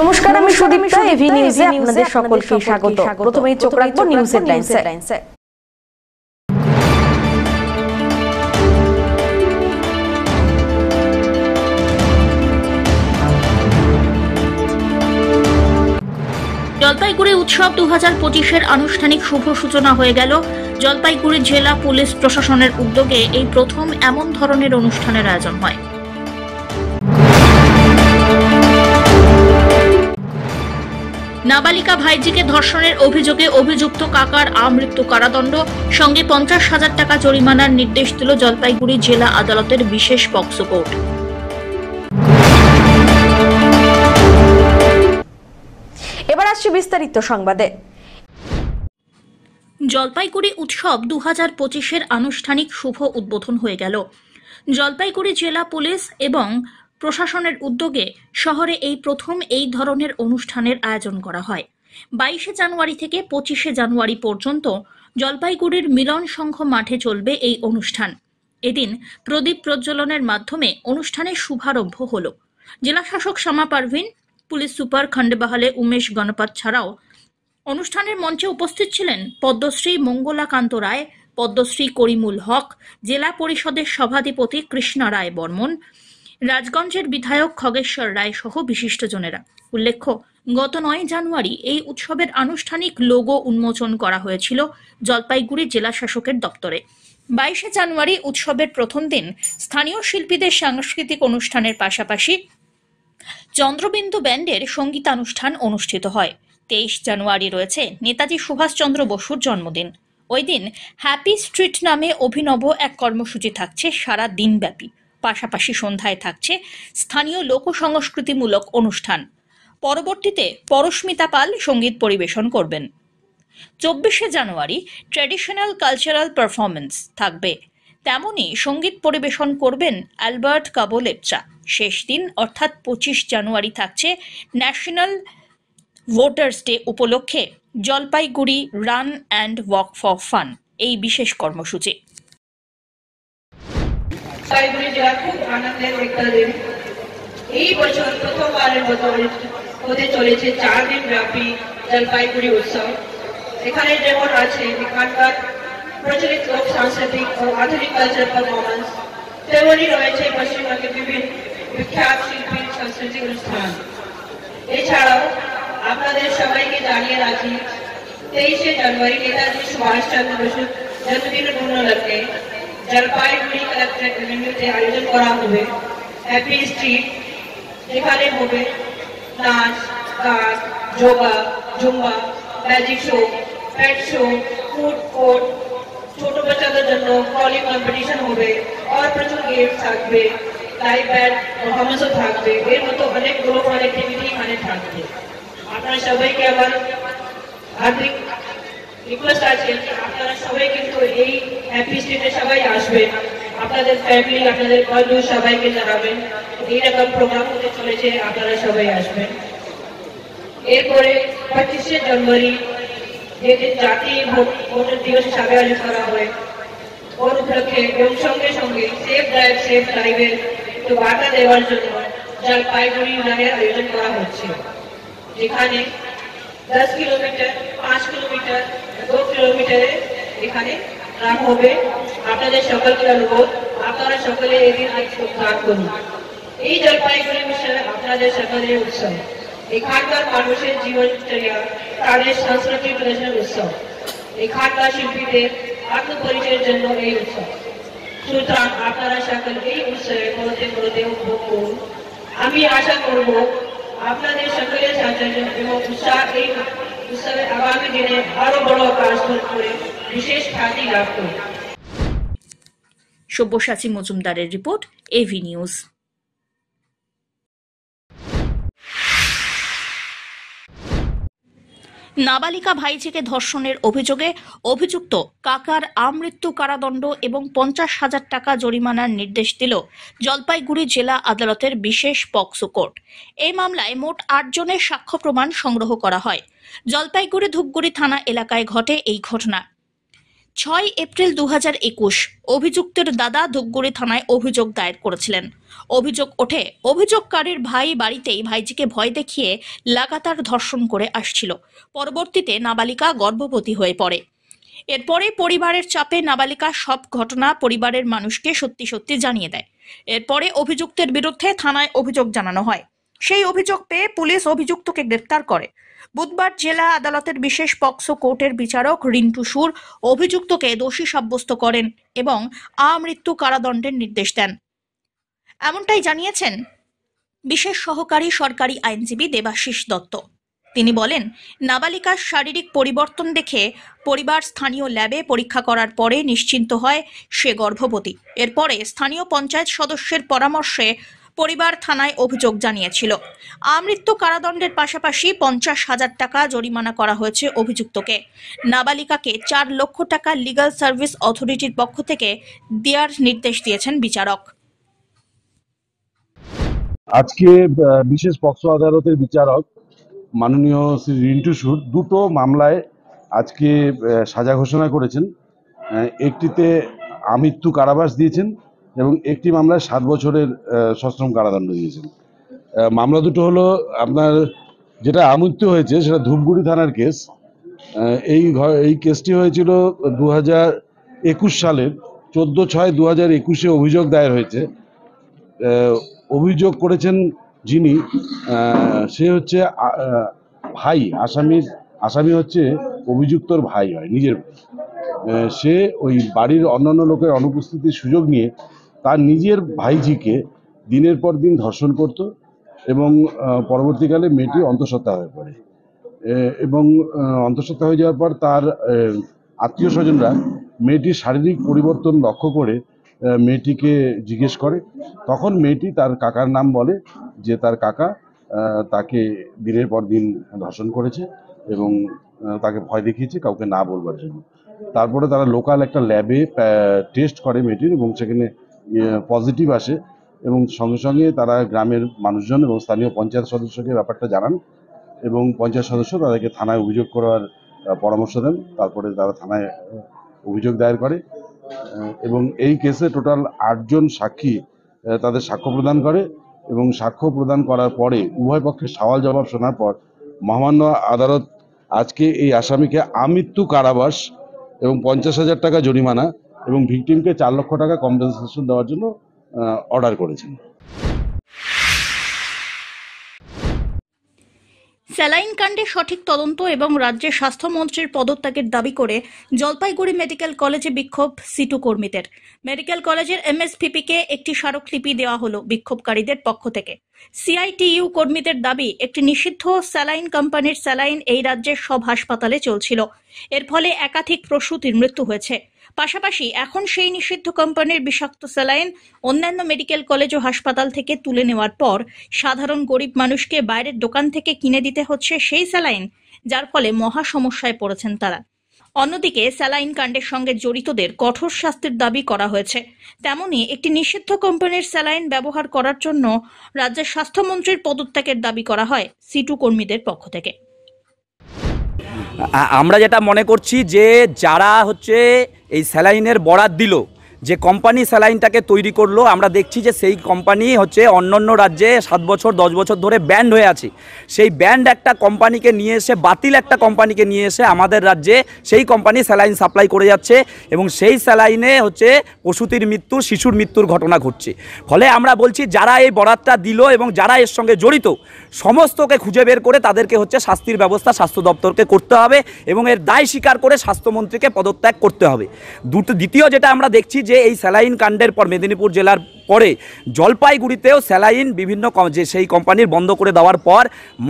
নমস্কার, আমি সুদীপ্তা। এভি নিউজে আপনাদের সকলকে স্বাগত। প্রথমেই চোখ রাখবো নিউজ হেডলাইনসে। জলপাইগুড়ি উৎসব 2025-এর আনুষ্ঠানিক শুভ সূচনা হয়ে গেল। জলপাইগুড়ি জেলা পুলিশ প্রশাসনের উদ্যোগে এই প্রথম এমন ধরনের অনুষ্ঠানের আয়োজন হয়। নাবালিকা ভাইজিকে ধর্ষণের অভিযোগে অভিযুক্ত কাকার আমৃত্যু কারাদণ্ড, সঙ্গে 50,000 টাকা জরিমানার নির্দেশ দিল জলপাইগুড়ি জেলা আদালতের বিশেষ পক্সো কোর্ট। এবার আসছে বিস্তারিত সংবাদে। জলপাইগুড়ি উৎসব 2025-এর আনুষ্ঠানিক শুভ উদ্বোধন হয়ে গেল। জলপাইগুড়ি জেলা পুলিশ এবং প্রশাসনের উদ্যোগে শহরে এই প্রথম এই ধরনের অনুষ্ঠানের আয়োজন করা হয়। 22শে জানুয়ারি থেকে 25শে জানুয়ারি পর্যন্ত জলপাইগুড়ির মিলন সংঘ মাঠে চলবে এই অনুষ্ঠান। এদিন প্রদীপ প্রজ্বলনের মাধ্যমে অনুষ্ঠানের শুভারম্ভ হল। জেলাশাসক শামা পারভিন, পুলিশ সুপার খন্ডবাহালে উমেশ গণপত ছাড়াও অনুষ্ঠানের মঞ্চে উপস্থিত ছিলেন পদ্মশ্রী মঙ্গলাকান্ত রায়, পদ্মশ্রী করিমুল হক, জেলা পরিষদের সভাধিপতি কৃষ্ণা রায় বর্মন, রাজগঞ্জের বিধায়ক খগেশ্বর রায় সহ বিশিষ্টজনেরা। উল্লেখ্য, গত 9 জানুয়ারি এই উৎসবের আনুষ্ঠানিক লোগো উন্মোচন করা হয়েছিল জলপাইগুড়ি জেলা শাসকের দপ্তরে। 22শে জানুয়ারি উৎসবের প্রথম দিন স্থানীয় শিল্পীদের সাংস্কৃতিক অনুষ্ঠানের পাশাপাশি চন্দ্রবিন্দু ব্যান্ডের সঙ্গীতানুষ্ঠান অনুষ্ঠিত হয়। 23 জানুয়ারি রয়েছে নেতাজি সুভাষচন্দ্র বসুর জন্মদিন। ওই দিন হ্যাপি স্ট্রিট নামে অভিনব এক কর্মসূচি থাকছে সারা দিনব্যাপী। পাশাপাশি সন্ধ্যায় থাকছে স্থানীয় লোক সংস্কৃতিমূলক অনুষ্ঠান। পরবর্তীতে পরশমিতা পাল সঙ্গীত পরিবেশন করবেন। 24শে জানুয়ারি ট্র্যাডিশনাল কালচারাল পারফরমেন্স থাকবে। তেমনি সঙ্গীত পরিবেশন করবেন অ্যালবার্ট কাবো লেপচা। শেষ দিন অর্থাৎ 25 জানুয়ারি থাকছে ন্যাশনাল ভোটার্স ডে উপলক্ষে Jalpaiguri run and walk for fun এই বিশেষ কর্মসূচি। জলপাইগুড়ি জেলা খুব আনন্দের একটা দিন। এই বছর প্রথমবারের মতো হতে চলেছে 4 দিন ব্যাপী জলপাইগুড়ি উৎসব। এখানে যেমন আছে এখানকার প্রচলিত লোক সাংস্কৃতিক ও আধুনিক কালচার পারফরমেন্স, তেমনি রয়েছে পশ্চিমবঙ্গের বিভিন্ন বিখ্যাত শিল্পীর সাংস্কৃতিক অনুষ্ঠান। এছাড়াও আপনাদের সবাইকে জানিয়ে রাখি, 23শে জানুয়ারি নেতাজি সুভাষচন্দ্র বসুর জন্মদিন উপলক্ষে জলপাইগুড়ি কালেক্টরেট এভিনিউতে আয়োজন করা হবে হ্যাপি স্ট্রিট, যেখানে হবে নাচ, গান, যোগা, জুম্বা, ম্যাজিক শো, পেট শো, ফুড কোর্ট, ছোট বাচ্চাদের জন্য কলিং কম্পিটিশন হবে, আর প্রচুর গেম থাকবে, লাইভ ব্যান্ড পারফরমেন্সও থাকবে। এর মতো অনেকগুলো অ্যাক্টিভিটি এখানে থাকবে। আপনারা সবাইকে আমার হার্দিক রিকোয়েস্ট আছে যে আপনারা সবাই কিন্তু এই হ্যাপি স্ট্রিটে সবাই আসবেন, আপনাদের ফ্যামিলি, আপনাদের বন্ধু সবাইকে জানাবেন এইরকম প্রোগ্রাম হতে চলেছে, আপনারা সবাই আসবেন। এরপরে 25শে জানুয়ারি যেদিন জাতীয় ভোটার দিবস হিসাবে আয়োজন করা হয়, ওর উপলক্ষে এবং সঙ্গে সঙ্গে সেফ ড্রাইভ সেফ লাইভের একটু বার্তা দেওয়ার জন্য জলপাইগুড়ি রানের আয়োজন করা হচ্ছে, যেখানে 10 কিলোমিটার, 5 কিলোমিটার, 2 কিলোমিটারে এখানে রান হবে। আপনাদের সকলকে অনুরোধ, আপনারা সকলে এদিন যোগদান করুন। এই জলপাইগুড়ি মিশনে আপনাদের সকলের উৎসব, এখানকার মানুষের জীবনচর্যা, তাদের সাংস্কৃতিক প্রদর্শনের উৎসব, এখানকার শিল্পীদের আত্মপরিচয়ের জন্য এই উৎসব। সুতরাং আপনারা সকল এই উৎসবে বলতে উপভোগ করুন। আমি আশা করব আপনাদের সকলের সাহায্য এবং উৎসাহ এই উৎসবে আগামী দিনে আরো বড় কাজ করে বিশেষ খ্যাতি লাভ করবে। সব্যসাচী মজুমদারের রিপোর্ট, এভি নিউজ। নাবালিকা ভাইজিকে ধর্ষণের অভিযোগে অভিযুক্ত কাকার আমৃত্যু কারাদণ্ড এবং 50,000 টাকা জরিমানার নির্দেশ দিল জলপাইগুড়ি জেলা আদালতের বিশেষ পক্সো কোর্ট। এই মামলায় মোট 8 জনের সাক্ষ্য প্রমাণ সংগ্রহ করা হয়। জলপাইগুড়ি ধূপগুড়ি থানা এলাকায় ঘটে এই ঘটনা। 6 এপ্রিল 2021 অভিযুক্তের দাদা ধূপগুড়ি থানায় অভিযোগ দায়ের করেছিলেন। অভিযোগ ওঠে অভিযোগকারীর ভাই বাড়িতেই ভাইজিকে ভয় দেখিয়ে লাগাতার ধর্ষণ করে আসছিল। পরবর্তীতে নাবালিকা গর্ভবতী হয়ে পড়ে। এরপরে পরিবারের চাপে নাবালিকা সব ঘটনা পরিবারের মানুষকে সত্যি সত্যি জানিয়ে দেয়। এরপরে অভিযুক্তের বিরুদ্ধে থানায় অভিযোগ জানানো হয়। সেই অভিযোগ পেয়ে পুলিশ অভিযুক্তকে গ্রেফতার করে। বুধবার জেলা আদালতের বিশেষ পক্সো কোর্টের বিচারক রিন্টু সুর অভিযুক্তকে দোষী সাব্যস্ত করেন এবং আমৃত্যু কারাদণ্ডের নির্দেশ দেন। এমনটাই জানিয়েছেন বিশেষ সহকারী সরকারি আইনজীবী দেবাশিস দত্ত। তিনি বলেন, নাবালিকার শারীরিক পরিবর্তন দেখে পরিবার স্থানীয় ল্যাবে পরীক্ষা করার পরে নিশ্চিন্ত হয় সে গর্ভবতী। এরপরে স্থানীয় পঞ্চায়েত সদস্যের পরামর্শে পরিবার থানায় অভিযোগ জানিয়েছিল। আমৃত্যু কারাদণ্ডের পাশাপাশি 50,000 টাকা জরিমানা করা হয়েছে অভিযুক্তকে। নাবালিকাকে 4 লক্ষ টাকা লিগ্যাল সার্ভিস অথরিটির পক্ষ থেকে দেওয়ার নির্দেশ দিয়েছেন বিচারক। আজকে বিশেষ পক্সো আদালতের বিচারক মাননীয় শ্রী রিন্টু সুর দুটো মামলায় আজকে সাজা ঘোষণা করেছেন। একটিতে আমৃত্যু কারাবাস দিয়েছেন এবং একটি মামলায় 7 বছরের সশ্রম কারাদণ্ড দিয়েছেন। মামলা দুটো হলো, আপনার যেটা আমৃত্যু হয়েছে সেটা ধূপগুড়ি থানার কেস। এই কেসটি হয়েছিল 2021 সালের 14/6/2021 অভিযোগ দায়ের হয়েছে। অভিযোগ করেছেন যিনি, সে হচ্ছে ভাই, আসামি হচ্ছে অভিযুক্তর ভাই হয়, নিজের। সে ওই বাড়ির অন্যান্য লোকের অনুপস্থিতির সুযোগ নিয়ে তার নিজের ভাইজিকে দিনের পর দিন ধর্ষণ করত এবং পরবর্তীকালে মেয়েটি অন্তঃসত্ত্বা হয়ে পড়ে। এবং অন্তঃসত্ত্বা হয়ে যাওয়ার পর তার আত্মীয় স্বজনরা মেয়েটির শারীরিক পরিবর্তন লক্ষ্য করে মেয়েটিকে জিজ্ঞেস করে। তখন মেয়েটি তার কাকার নাম বলে যে তার কাকা তাকে দিনের পর দিন ধর্ষণ করেছে এবং তাকে ভয় দেখিয়েছে কাউকে না বলবার জন্য। তারপরে তারা লোকাল একটা ল্যাবে টেস্ট করে মেয়েটির এবং সেখানে পজিটিভ আসে এবং সঙ্গে সঙ্গে তারা গ্রামের মানুষজন এবং স্থানীয় পঞ্চায়েত সদস্যকে ব্যাপারটা জানান এবং পঞ্চায়েত সদস্য তাদেরকে থানায় অভিযোগ করার পরামর্শ দেন। তারপরে তারা থানায় অভিযোগ দায়ের করে এবং এই কেসে টোটাল 8 জন সাক্ষী তাদের সাক্ষ্য প্রদান করে এবং সাক্ষ্য প্রদান করার পরে উভয় পক্ষের সওয়াল জবাব শোনার পর মহামান্য আদালত আজকে এই আসামিকে আমৃত্যু কারাবাস এবং 50,000 টাকা জরিমানা এবং ভিকটিমকে 4 লক্ষ টাকা কম্পেনসেশন দেওয়ার জন্য অর্ডার করেছেন। স্যালাইন কাণ্ডে সঠিক তদন্ত এবং রাজ্যের স্বাস্থ্যমন্ত্রীর পদত্যাগের দাবি করে জলপাইগুড়ি মেডিকেল কলেজে বিক্ষোভ সিটু কর্মীদের। মেডিকেল কলেজের এমএসপিপিকে একটি স্মারকলিপি দেওয়া হলো বিক্ষোভকারীদের পক্ষ থেকে। সিআইটিইউ কর্মীদের দাবি, একটি নিষিদ্ধ স্যালাইন কোম্পানির স্যালাইন এই রাজ্যের সব হাসপাতালে চলছিল। এর ফলে একাধিক প্রসূতির মৃত্যু হয়েছে। পাশাপাশি এখন সেই নিষিদ্ধ কোম্পানির বিষাক্ত স্যালাইন অন্যান্য মেডিকেল কলেজ ও হাসপাতাল থেকে তুলে নেওয়ার পর সাধারণ গরিব মানুষকে বাইরের দোকান থেকে কিনে দিতে হচ্ছে সেই স্যালাইন, যার ফলে মহা সমস্যায় পড়েছেন তারা। অন্যদিকে স্যালাইন কাণ্ডের সঙ্গে জড়িতদের কঠোর শাস্তির দাবি করা হয়েছে। তেমনি একটি নিষিদ্ধ কোম্পানির স্যালাইন ব্যবহার করার জন্য রাজ্যের স্বাস্থ্যমন্ত্রীর পদত্যাগের দাবি করা হয় সিটু কর্মীদের পক্ষ থেকে। আমরা যেটা মনে করছি যে যারা হচ্ছে এই স্যালাইনের বরাত দিল, যে কোম্পানি স্যালাইনটাকে তৈরি করলো, আমরা দেখছি যে সেই কোম্পানি হচ্ছে অন্যান্য রাজ্যে 7 বছর 10 বছর ধরে ব্যান্ড হয়ে আছে। সেই ব্যান্ড একটা কোম্পানিকে নিয়ে এসে, বাতিল একটা কোম্পানিকে নিয়ে এসে আমাদের রাজ্যে সেই কোম্পানি স্যালাইন সাপ্লাই করে যাচ্ছে এবং সেই স্যালাইনে হচ্ছে প্রসূতির মৃত্যু, শিশুর মৃত্যুর ঘটনা ঘটছে। ফলে আমরা বলছি যারা এই বরাতটা দিল এবং যারা এর সঙ্গে জড়িত সমস্তকে খুঁজে বের করে তাদেরকে হচ্ছে শাস্তির ব্যবস্থা স্বাস্থ্য দপ্তরকে করতে হবে এবং এর দায় স্বীকার করে স্বাস্থ্যমন্ত্রীকে পদত্যাগ করতে হবে। দ্বিতীয় যেটা আমরা দেখছি যে এই স্যালাইন কাণ্ডের পর মেদিনীপুর জেলার পরে জলপাইগুড়িতেও স্যালাইন বিভিন্ন যে সেই কোম্পানির বন্ধ করে দেওয়ার পর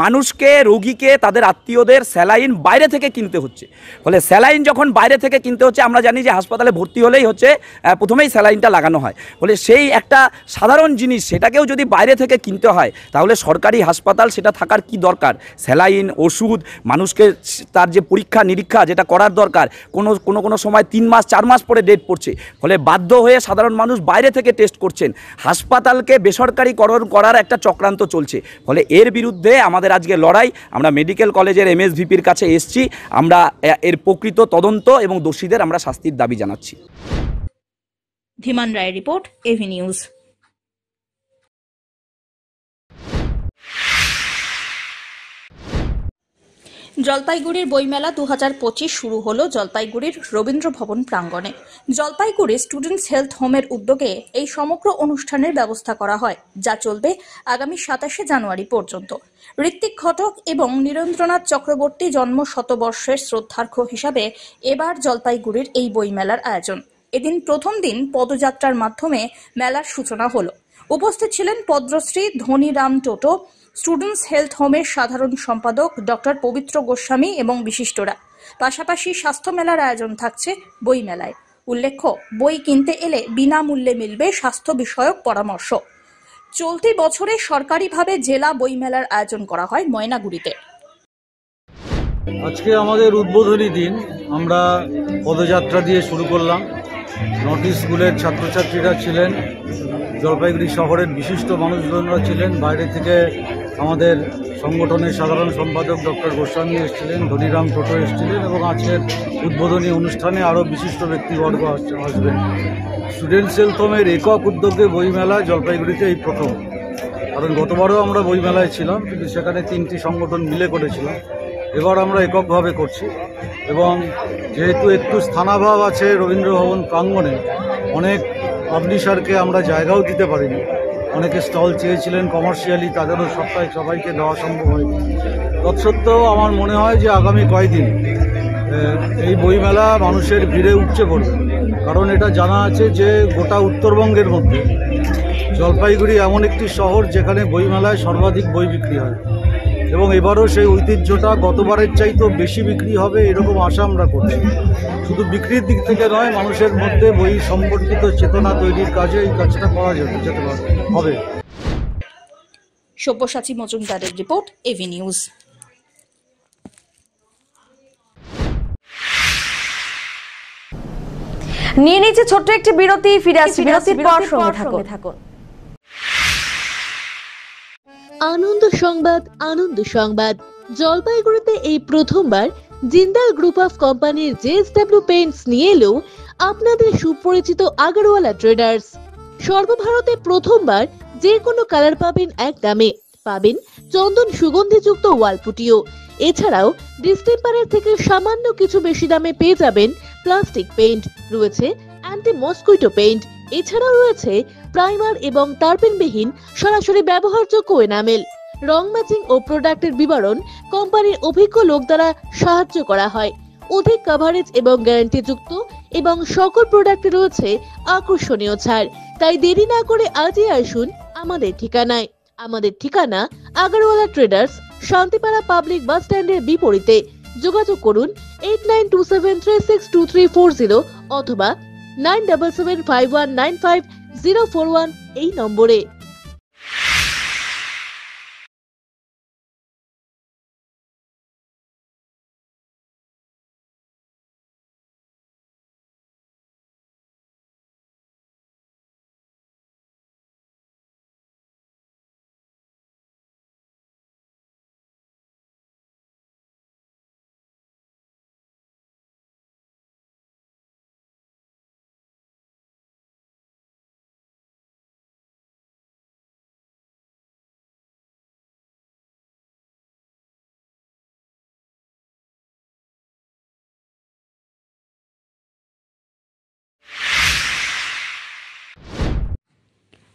মানুষকে, রোগীকে, তাদের আত্মীয়দের স্যালাইন বাইরে থেকে কিনতে হচ্ছে। ফলে স্যালাইন যখন বাইরে থেকে কিনতে হচ্ছে, আমরা জানি যে হাসপাতালে ভর্তি হলেই হচ্ছে প্রথমেই স্যালাইনটা লাগানো হয়। ফলে সেই একটা সাধারণ জিনিস, সেটাকেও যদি বাইরে থেকে কিনতে হয় তাহলে সরকারি হাসপাতাল সেটা থাকার কি দরকার? স্যালাইন, ওষুধ, মানুষকে তার যে পরীক্ষা নিরীক্ষা যেটা করার দরকার, কোনো সময় 3 মাস 4 মাস পরে ডেট পড়ছে। ফলে বাধ্য হয়ে সাধারণ মানুষ বাইরে থেকে টেস্ট করছে করছেন, হাসপাতালকে বেসরকারিকরণ করার একটা চক্রান্ত চলছে। ফলে এর বিরুদ্ধে আমাদের আজকে লড়াই। আমরা মেডিকেল কলেজের MSVPর কাছে এসছি, আমরা এর প্রকৃত তদন্ত এবং দোষীদের আমরা শাস্তির দাবি জানাচ্ছি। ধীমান রায়ের রিপোর্ট, এভি নিউজ। জলপাইগুড়ির বইমেলা 2025 শুরু হলো জলপাইগুড়ির রবীন্দ্র ভবন প্রাঙ্গণে। জলপাইগুড়ি স্টুডেন্টস হেলথ হোমের উদ্যোগে এই সমগ্র অনুষ্ঠানের ব্যবস্থা করা হয়, যা চলবে আগামী 27শে জানুয়ারি পর্যন্ত। ঋত্বিক ঘটক এবং নীরেন্দ্রনাথ চক্রবর্তী জন্ম শতবর্ষের শ্রদ্ধার্ঘ্য হিসাবে এবার জলপাইগুড়ির এই বইমেলার আয়োজন। এদিন প্রথম দিন পদযাত্রার মাধ্যমে মেলার সূচনা হলো। উপস্থিত ছিলেন পদ্মশ্রী ধনীরাম টোটো, স্টুডেন্টস হেলথ হোমের সাধারণ সম্পাদক ডক্টর পবিত্র গোস্বামী এবং বিশিষ্টরা। পাশাপাশি স্বাস্থ্য মেলার আয়োজন থাকছে বই মেলায়। উল্লেখ্য, বই কিনতে এলে বিনামূল্যে মিলবে স্বাস্থ্য বিষয়ক পরামর্শ। চলতি বছরে সরকারিভাবে জেলা বই মেলার আয়োজন করা হয় ময়নাগুড়িতে। আজকে আমাদের উদ্বোধনী দিন, আমরা পদযাত্রা দিয়ে শুরু করলাম। নর্থ ইস্ট স্কুলের ছাত্রছাত্রীরা ছিলেন, জলপাইগুড়ি শহরের বিশিষ্ট মানুষজনরা ছিলেন, বাইরে থেকে আমাদের সংগঠনের সাধারণ সম্পাদক ডক্টর গোস্বামী এসেছিলেন, ধনীরাম টোটো এসেছিলেন এবং আজকের উদ্বোধনী অনুষ্ঠানে আরও বিশিষ্ট ব্যক্তিবর্গ আসবেন। স্টুডেন্টস হেলথ হোমের একক উদ্যোগে বইমেলা জলপাইগুড়িতে এই প্রথম। কারণ গতবারও আমরা বইমেলায় ছিলাম, কিন্তু সেখানে 3টি সংগঠন মিলে করেছিলাম। এবার আমরা এককভাবে করছি এবং যেহেতু একটু স্থানাভাব আছে রবীন্দ্র ভবন প্রাঙ্গণে, অনেক পাবলিশারকে আমরা জায়গাও দিতে পারিনি। অনেকে স্টল চেয়েছিলেন কমার্শিয়ালি, তাদেরও সবাইকে দেওয়া সম্ভব হয়নি। তৎসত্ত্বেও আমার মনে হয় যে আগামী কয়েকদিন এই বইমেলা মানুষের ভিড়ে উপচে পড়বে। কারণ এটা জানা আছে যে গোটা উত্তরবঙ্গের মধ্যে জলপাইগুড়ি এমন একটি শহর যেখানে বইমেলায় সর্বাধিক বই বিক্রি হয় এবং এবারও সেই ঐতিহ্যটা গতবারের চাইতেও বেশি বিক্রি হবে এরকম আশা আমরা করছি। শুধু বিক্রির দিক থেকে নয়, মানুষের মধ্যে বই সম্পর্কিত চেতনা তৈরির কাজে এই কাজটা করা যেতে হবে। সব্যসাচী মজুমদারের রিপোর্ট, এভি নিউজ। নিয়ে নিচ্ছে ছোট্ট একটি বিরতি, ফিরে আসছি বিরতির পর, সঙ্গে থাকুন। আনন্দ সংবাদ। জলপাইগুড়িতে এই প্রথমবার জিন্দাল গ্রুপ অফ কোম্পানির JSW পেইন্টস নিয়ে এলো আপনাদের সুপরিচিত আগারওয়ালা ট্রেডার্স। সর্বভারতে প্রথমবার যে কোনো কালার পাবেন এক দামে, পাবেন চন্দন সুগন্ধিযুক্ত ওয়ালপুটিও। এছাড়াও ডিস্টেম্পারের থেকে সামান্য কিছু বেশি দামে পেয়ে যাবেন প্লাস্টিক পেইন্ট, রয়েছে অ্যান্টি মসকুইটো পেইন্ট, এছাড়াও রয়েছে প্রাইমার এবং তারপেনবিহীন সরাসরি ব্যবহারযোগ্য এনামেল। রং ম্যাচিং ও প্রোডাক্টের বিবরণ কোম্পানির অভিজ্ঞ লোক দ্বারা সাহায্য করা হয়। অধিক কভারেজ এবং গ্যারান্টি যুক্ত এবং সকল প্রোডাক্টে রয়েছে আকর্ষণীয় ছাড়। তাই দেরি না করে আজই আসুন আমাদের ঠিকানায়। আমাদের ঠিকানা Agarwala traders, Shantipara public bus স্ট্যান্ডের বিপরীতে। যোগাযোগ করুন 8927362340 অথবা 9775195041 এই নম্বরে।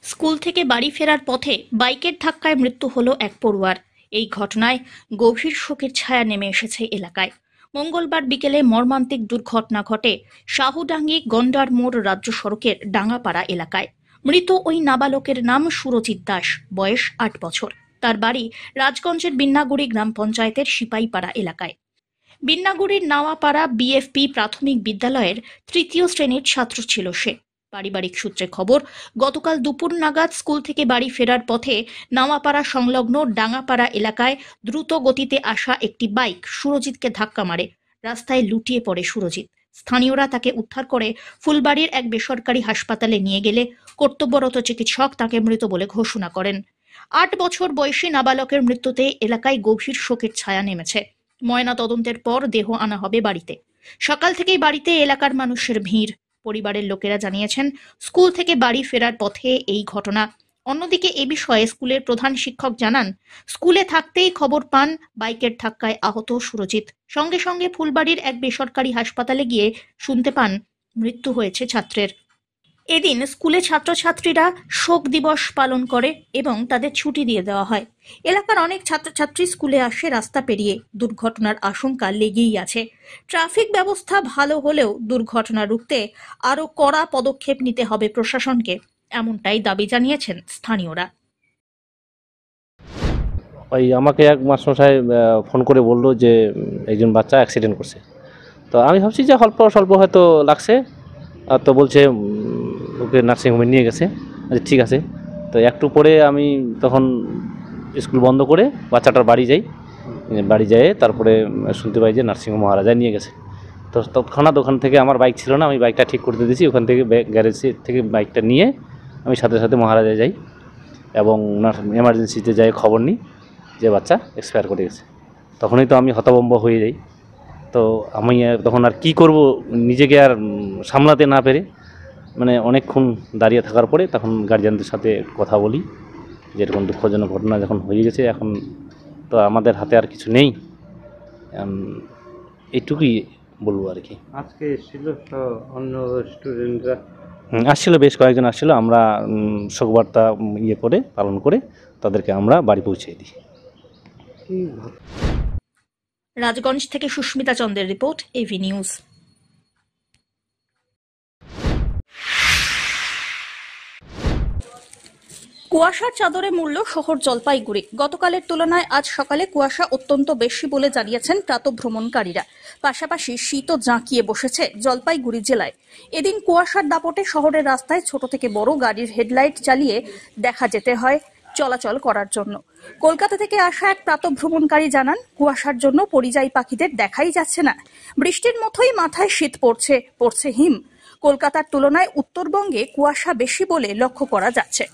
স্কুল থেকে বাড়ি ফেরার পথে বাইকের ধাক্কায় মৃত্যু হলো এক পড়ুয়ার। এই ঘটনায় গভীর শোকের ছায়া নেমে এসেছে এলাকায়। মঙ্গলবার বিকেলে মর্মান্তিক দুর্ঘটনা ঘটে শাহুডাঙ্গি গন্ডার মোড় রাজ্য সড়কের ডাঙ্গাপাড়া এলাকায়। মৃত ওই নাবালকের নাম সুরজিৎ দাস, বয়স 8 বছর। তার বাড়ি রাজগঞ্জের বিন্নাগুড়ি গ্রাম পঞ্চায়েতের সিপাইপাড়া এলাকায়। বিন্নাগুড়ির নাওয়াপাড়া BFP প্রাথমিক বিদ্যালয়ের 3য় শ্রেণীর ছাত্র ছিল সে। পারিবারিক সূত্রে খবর, গতকাল দুপুর নাগাদ স্কুল থেকে বাড়ি ফেরার পথে নাওয়াপাড়া সংলগ্ন ডাঙ্গাপাড়া এলাকায় দ্রুত গতিতে আসা একটি বাইক সুরজিৎকে ধাক্কা মারে। রাস্তায় লুটিয়ে পড়ে সুরজিৎ। স্থানীয়রা তাকে উদ্ধার করে ফুলবাড়ির এক বেসরকারি হাসপাতালে নিয়ে গেলে কর্তব্যরত চিকিৎসক তাকে মৃত বলে ঘোষণা করেন। 8 বছর বয়সী নাবালকের মৃত্যুতে এলাকায় গভীর শোকের ছায়া নেমেছে। ময়না তদন্তের পর দেহ আনা হবে বাড়িতে। সকাল থেকেই বাড়িতে এলাকার মানুষের ভিড়। পরিবারের লোকেরা জানিয়েছেন, স্কুল থেকে বাড়ি ফেরার পথে এই ঘটনা। অন্যদিকে এ বিষয়ে স্কুলের প্রধান শিক্ষক জানান, স্কুলে থাকতেই খবর পান বাইকের ধাক্কায় আহত সুরজিৎ। সঙ্গে সঙ্গে ফুলবাড়ির এক বেসরকারি হাসপাতালে গিয়ে শুনতে পান মৃত্যু হয়েছে ছাত্রের। এদিন স্কুলে ছাত্রছাত্রীরা শোক দিবস পালন করে এবং তাদের ছুটি দিয়ে দেওয়া হয়। এলাকার অনেক ছাত্রছাত্রী স্কুলে আসে রাস্তা পেরিয়ে। দুর্ঘটনার আশঙ্কা লেগেই আছে। ট্রাফিক ব্যবস্থা ভালো হলেও দুর্ঘটনা রুখতে আরও কড়া পদক্ষেপ নিতে হবে প্রশাসনকে, এমনটাই দাবি জানিয়েছেন স্থানীয়রা। ওই আমাকে এক মাস্টারমশাই ফোন করে বললো যে একজন বাচ্চা অ্যাক্সিডেন্ট করছে। তো আমি ভাবছি যে অল্প স্বল্প হয়তো লাগছে, আর তো বলছে ওকে নার্সিংহোমে নিয়ে গেছে। আচ্ছা ঠিক আছে। তো একটু পরে আমি তখন স্কুল বন্ধ করে বাচ্চাটার বাড়ি যাই। বাড়ি যেয়ে তারপরে শুনতে পাই যে নার্সিংহোম মহারাজায় নিয়ে গেছে। তো তৎক্ষণাৎ ওখান থেকে আমার বাইক ছিল না, আমি বাইকটা ঠিক করতে দিয়েছি। ওখান থেকে গ্যারেজ থেকে বাইকটা নিয়ে আমি সাথে সাথে মহারাজায় যাই এবং এমার্জেন্সিতে যাই খবর নিই যে বাচ্চা এক্সপায়ার করে গেছে। তখনই তো আমি হতভম্ব হয়ে যাই। তো আমি তখন আর কি করব, নিজেকে আর সামলাতে না পেরে মানে অনেকক্ষণ দাঁড়িয়ে থাকার পরে তখন গার্জিয়ানদের সাথে কথা বলি যে এরকম দুঃখজনক ঘটনা যখন হয়ে গেছে, এখন তো আমাদের হাতে আর কিছু নেই, এইটুকুই বলবো আর কি। আজকে এসেছিল তো অন্য স্টুডেন্টরা আসছিল, বেশ কয়েকজন আসছিল। আমরা শোকবার্তা করে পালন করে তাদেরকে আমরা বাড়ি পৌঁছে দিই। রাজগঞ্জ থেকে সুস্মিতা চন্দ্রের রিপোর্ট, এভি নিউজ। কুয়াশার চাদরে মুড়ল শহর জলপাইগুড়ি। গতকালের তুলনায় আজ সকালে কুয়াশা অত্যন্ত বেশি বলে জানিয়েছেন প্রাতঃভ্রমণকারীরা। পাশাপাশি শীতও জাঁকিয়ে বসেছে জলপাইগুড়ি জেলায়। এদিন কুয়াশার দাপটে শহরের রাস্তায় ছোট থেকে বড় গাড়ির হেডলাইট জ্বালিয়ে দেখা যেতে হয় চলাচল করার জন্য। কলকাতা থেকে আসা এক প্রাতঃভ্রমণকারী জানান, কুয়াশার জন্য পরিযায়ী পাখিদের দেখাই যাচ্ছে না। বৃষ্টির মতোই মাথায় শীত পড়ছে হিম। কলকাতার তুলনায় উত্তরবঙ্গে কুয়াশা বেশি বলে লক্ষ্য করা যাচ্ছে।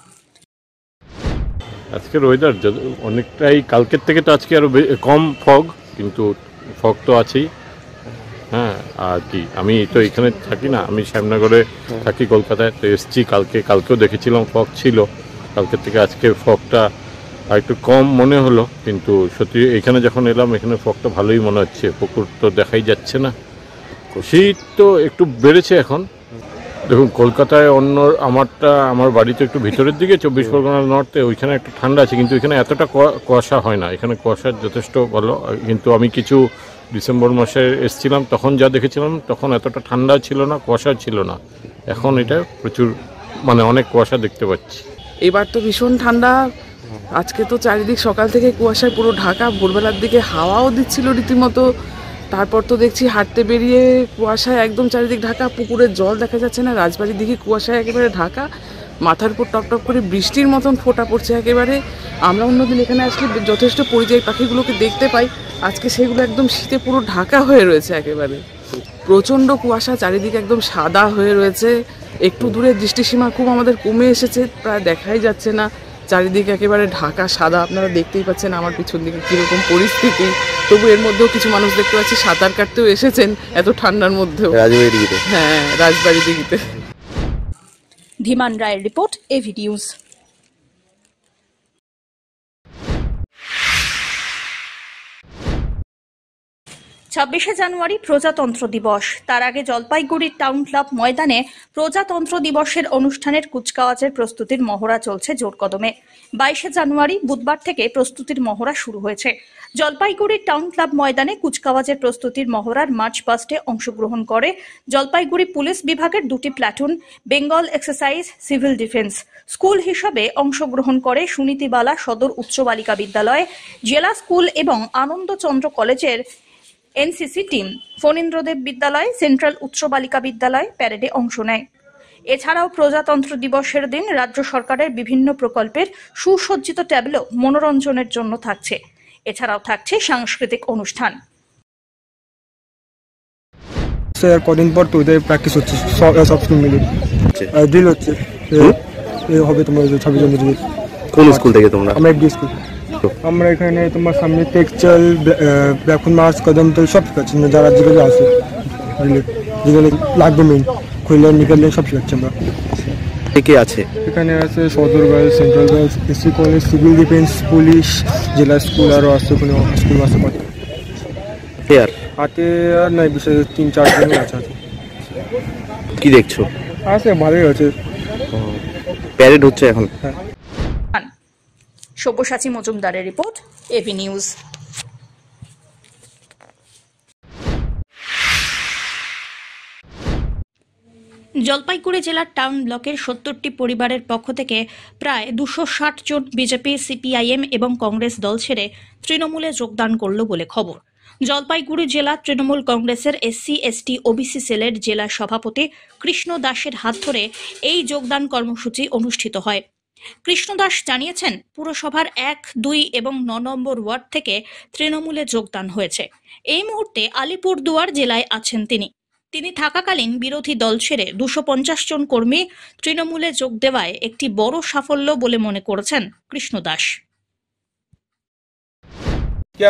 আজকের ওয়েদার অনেকটাই কালকের থেকে তো আজকে আরও কম ফগ, কিন্তু ফগ তো আছেই। হ্যাঁ, আর কি আমি তো এখানে থাকি না, আমি শ্যামনগরে থাকি কলকাতায়। তো এসছি কালকেও দেখেছিলাম ফগ ছিল। কালকের থেকে আজকে ফগটা আর একটু কম মনে হলো, কিন্তু সত্যি এখানে যখন এলাম এখানে ফগটা ভালোই মনে হচ্ছে। পুকুর তো দেখাই যাচ্ছে না। শীত তো একটু বেড়েছে এখন। দেখুন, কলকাতায় আমার বাড়ি তো একটু ভিতরের দিকে, 24 পরগনার নর্থে, ওইখানে একটু ঠান্ডা আছে, কিন্তু এখানে এতটা কুয়াশা হয় না। এখানে কুয়াশা যথেষ্ট ভালো। কিন্তু আমি কিছু ডিসেম্বর মাসে এসেছিলাম, তখন যা দেখেছিলাম তখন এতটা ঠান্ডা ছিল না, কুয়াশা ছিল না। এখন এটা প্রচুর অনেক কুয়াশা দেখতে পাচ্ছি। এবার তো ভীষণ ঠান্ডা। আজকে তো চারিদিক সকাল থেকে কুয়াশায় পুরো ঢাকা। ভোরবেলার দিকে হাওয়াও দিচ্ছিল রীতিমতো। তারপর তো দেখছি হাঁটতে বেরিয়ে কুয়াশায় একদম চারিদিক ঢাকা। পুকুরের জল দেখা যাচ্ছে না। রাজবাড়ির দিকে কুয়াশায় একেবারে ঢাকা। মাথার উপর টপটপ করে বৃষ্টির মতন ফোঁটা পড়ছে একেবারে। আমরা অন্যদিন এখানে আসলে যথেষ্ট পরিযায়ী পাখিগুলোকে দেখতে পাই, আজকে সেগুলো একদম শীতে পুরো ঢাকা হয়ে রয়েছে একেবারে। প্রচণ্ড কুয়াশা, চারিদিকে একদম সাদা হয়ে রয়েছে। একটু দূরে দৃষ্টিসীমা খুব আমাদের কমে এসেছে, প্রায় দেখাই যাচ্ছে না। চারিদিকে একেবারে ঢাকা সাদা। আপনারা দেখতেই পাচ্ছেন আমার পিছন দিকে কীরকম পরিস্থিতি। তবু এর মধ্যেও কিছু মানুষ দেখতে পাচ্ছি সাঁতার কাটতেও এসেছেন এত ঠান্ডার মধ্যেও। হ্যাঁ, রাজবাড়ি দিঘিতে। ধীমান রায়ের রিপোর্ট, এভি নিউজ। 26শে জানুয়ারি প্রজাতন্ত্র দিবস। তার আগে জলপাইগুড়ির টাউন ক্লাব ময়দানে প্রজাতন্ত্র দিবসের অনুষ্ঠানের কুচকাওয়াজের প্রস্তুতির মহড়া চলছে জোর কদমে। 22শে জানুয়ারি বুধবার থেকে প্রস্তুতির মহড়া শুরু হয়েছে। জলপাইগুড়ির টাউন ক্লাব ময়দানে কুচকাওয়াজের প্রস্তুতির মহড়ার মার্চ পাস্টে অংশগ্রহণ করে জলপাইগুড়ি পুলিশ বিভাগের 2টি platoon, Bengal exercise, civil defence. School হিসাবে অংশগ্রহণ করে সুনীতিবালা সদর উচ্চ বালিকা বিদ্যালয়, জেলা স্কুল এবং আনন্দচন্দ্র কলেজের এনসিসি টিম। ফণীন্দ্রদেব বিদ্যালয়, সেন্ট্রাল উচ্চ বালিকা বিদ্যালয় প্যারেডে অংশ নেয়। এছাড়াও প্রজাতন্ত্র দিবসের দিন রাজ্য সরকারের বিভিন্ন প্রকল্পের সুসজ্জিত ট্যাবলো মনোরঞ্জনের জন্য থাকছে। এছাড়াও থাকছে সাংস্কৃতিক অনুষ্ঠান। হচ্ছে কদিন পর তো ওদের প্র্যাকটিস হচ্ছে সব স্কুল মিলে ড্রিল হচ্ছে হবে তোমার 26 জানুয়ারি। কোন স্কুল থেকে তোমরা? আমরা এফডি স্কুল। আমরা এখানে তোমার সামনে টেক্সটাইল ব্ল্যাক মার্চ কদম তো সব শেখাচ্ছি, যারা যেগুলো আছে যেগুলো লাগবে মেইন খুললে নিকালে সব শেখাচ্ছি আমরা। কে আছে এখানে? আছে সদর girls, central girls, SC college, civil defence, police, জেলা স্কুল, আরও আছে কোনো স্কুল আছে হাতে আর নাই, বিশেষ 3-4 জন আছে। কি দেখছো? আছে ভালোই আছে, প্যারেড হচ্ছে এখন। সব্যসাচী মজুমদারের রিপোর্ট, এভি নিউজ। জলপাইগুড়ি জেলার টাউন ব্লকের 70টি পরিবারের পক্ষ থেকে প্রায় 260 জন বিজেপি, সিপিআইএম এবং কংগ্রেস দল ছেড়ে তৃণমূলে যোগদান করল বলে খবর। জলপাইগুড়ি জেলা তৃণমূল কংগ্রেসের এসসি এসটি ওবিসি সেলের জেলা সভাপতি কৃষ্ণ দাসের হাত ধরে এই যোগদান কর্মসূচি অনুষ্ঠিত হয়। কৃষ্ণ দাস জানিয়েছেন, পুরসভার 1, 2 এবং 9 নম্বর ওয়ার্ড থেকে তৃণমূলে যোগদান হয়েছে। এই মুহূর্তে আলিপুরদুয়ার জেলায় আছেন তিনি থাকাকালীন বিরোধী দল ছেড়ে 250 জন কর্মী তৃণমূলে যোগ দেওয়ায় একটি বড় সাফল্য বলে মনে করেছেন কৃষ্ণ দাস।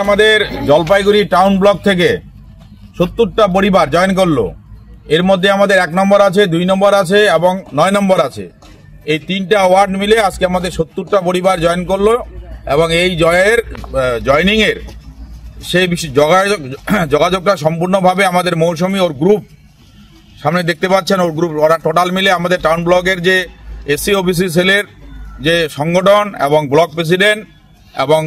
আমাদের জলপাইগুড়ি টাউন ব্লক থেকে 70টা পরিবার জয়েন করলো। এর মধ্যে আমাদের 1 নম্বর আছে, 2 নম্বর আছে এবং 9 নম্বর আছে। এই 3টা ওয়ার্ড মিলে আজকে আমাদের 70টা পরিবার জয়েন করলো এবং এই জয়েনিং এর সেই যোগাযোগটা সম্পূর্ণভাবে আমাদের মৌসুমী ওর গ্রুপ সামনে দেখতে পাচ্ছেন। ওর গ্রুপ ওরা টোটাল মিলে আমাদের টাউন ব্লকের যে এসসি ওবিসি সেলের যে সংগঠন এবং ব্লক প্রেসিডেন্ট এবং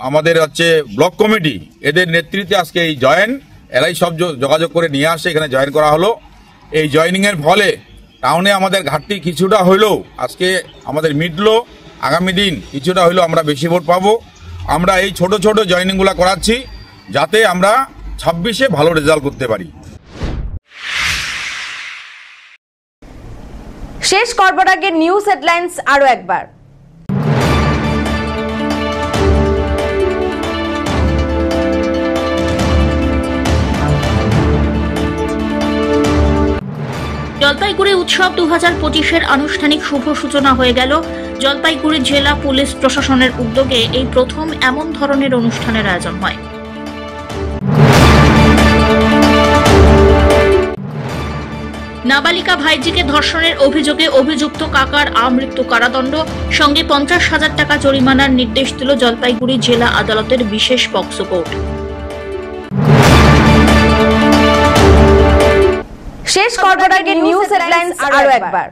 আমাদের হচ্ছে ব্লক কমিটি, এদের নেতৃত্বে আজকে এই এরাই সব যোগাযোগ করে নিয়ে আসে, এখানে জয়েন করা হলো। এই জয়েনিং এর ফলে টাউনে আমাদের ঘাটতি কিছুটা হইলেও আজকে আমাদের মিটলো। আগামী দিন কিছুটা হইলেও আমরা বেশি ভোট পাবো। আমরা এই ছোট ছোট জয়েনিংগুলো করাচ্ছি যাতে আমরা 26-এ ভালো রেজাল্ট করতে পারি। শেষ করবার আগে নিউজ হেডলাইন্স আরো একবার। জলপাইগুড়ি উৎসব 2025-এর আনুষ্ঠানিক শুভ সূচনা হয়ে গেল। জলপাইগুড়ি জেলা পুলিশ প্রশাসনের উদ্যোগে এই প্রথম এমন ধরনের অনুষ্ঠানের আয়োজন হয়। নাবালিকা ভাইজিকে ধর্ষণের অভিযোগে অভিযুক্ত কাকার আমৃত্যু কারাদণ্ড, সঙ্গে 50,000 টাকা জরিমানার নির্দেশ দিল জলপাইগুড়ি জেলা আদালতের বিশেষ পক্সো কোর্ট। শেষ করবার আগে নিউজ হেডলাইন্স আরো একবার।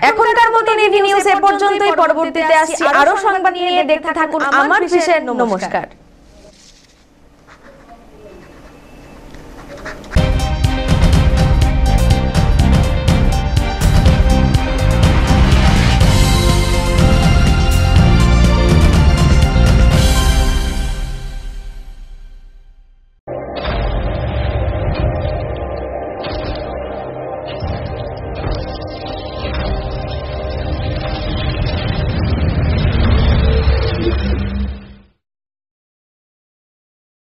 এখনকার মতো এভি নিউজ এ পর্যন্তই। পরবর্তীতে আসছি আরো সংবাদ নিয়ে, দেখতে থাকুন আমার বিশেষ। নমস্কার।